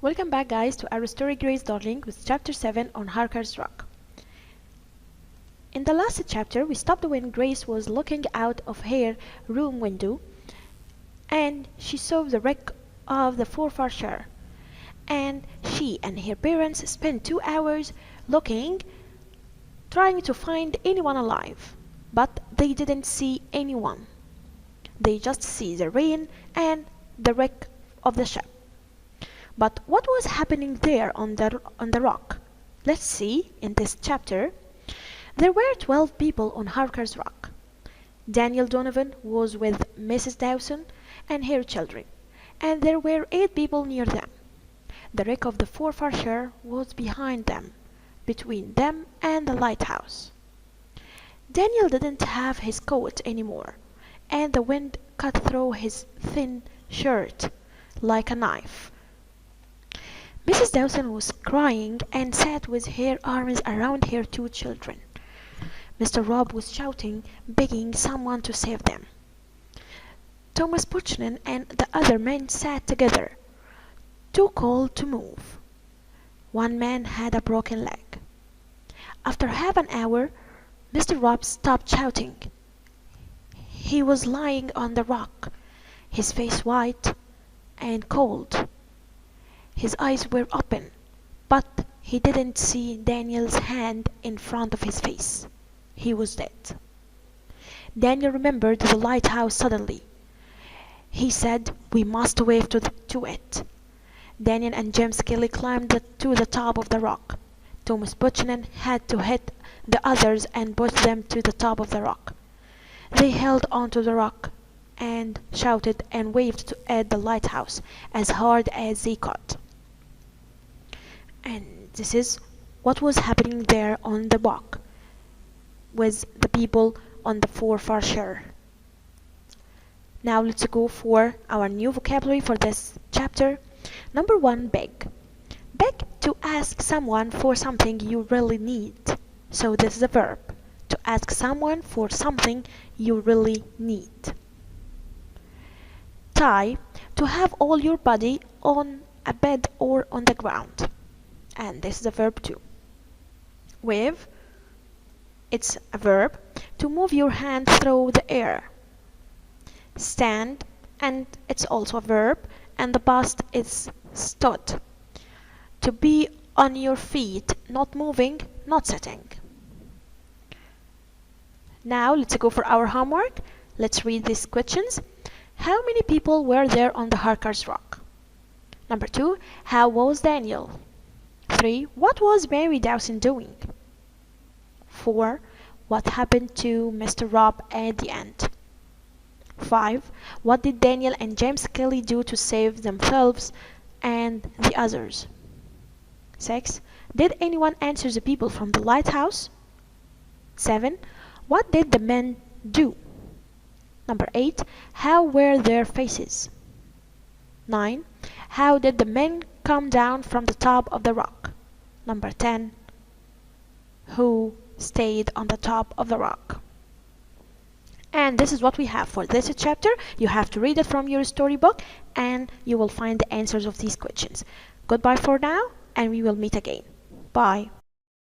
Welcome back guys to our story Grace Darling with chapter 7 on Harker's Rock. In the last chapter we stopped when Grace was looking out of her room window and she saw the wreck of the Forfarshire, and she and her parents spent 2 hours looking, trying to find anyone alive, but they didn't see anyone. They just see the rain and the wreck of the ship. But what was happening there on the rock? Let's see in this chapter. There were 12 people on Harker's Rock. Daniel Donovan was with Mrs. Dawson and her children, and there were 8 people near them. The wreck of the Forfarshire was behind them, between them and the lighthouse. Daniel didn't have his coat anymore, and the wind cut through his thin shirt like a knife. Mrs. Dawson was crying and sat with her arms around her 2 children. Mr. Rob was shouting, begging someone to save them. Thomas Buchanan and the other men sat together, too cold to move. One man had a broken leg. After half an hour, Mr. Rob stopped shouting. He was lying on the rock, his face white and cold. His eyes were open, but he didn't see Daniel's hand in front of his face. He was dead. Daniel remembered the lighthouse suddenly. He said, "We must wave to it." Daniel and James Kelly climbed to the top of the rock. Thomas Buchanan had to hit the others and push them to the top of the rock. They held onto the rock and shouted and waved at the lighthouse as hard as they could. And this is what was happening there on the rock with the people on the Forfarshire. Now let's go for our new vocabulary for this chapter. Number 1, beg. Beg, to ask someone for something you really need. So this is a verb. To ask someone for something you really need. Tie, to have all your body on a bed or on the ground. And this is a verb too. Wave, it's a verb, to move your hand through the air. Stand, and it's also a verb, and the past is stood. To be on your feet, not moving, not sitting. Now let's go for our homework. Let's read these questions. How many people were there on the Harker's Rock? Number 2, how was Daniel? 3, what was Mary Dawson doing? 4, what happened to Mr. Rob at the end? 5, what did Daniel and James Kelly do to save themselves and the others? 6, did anyone answer the people from the lighthouse? 7, what did the men do? Number 8, how were their faces? 9, how did the men come down from the top of the rock? Number 10, who stayed on the top of the rock? And this is what we have for this chapter. You have to read it from your storybook and you will find the answers of these questions. Goodbye for now, and we will meet again. Bye.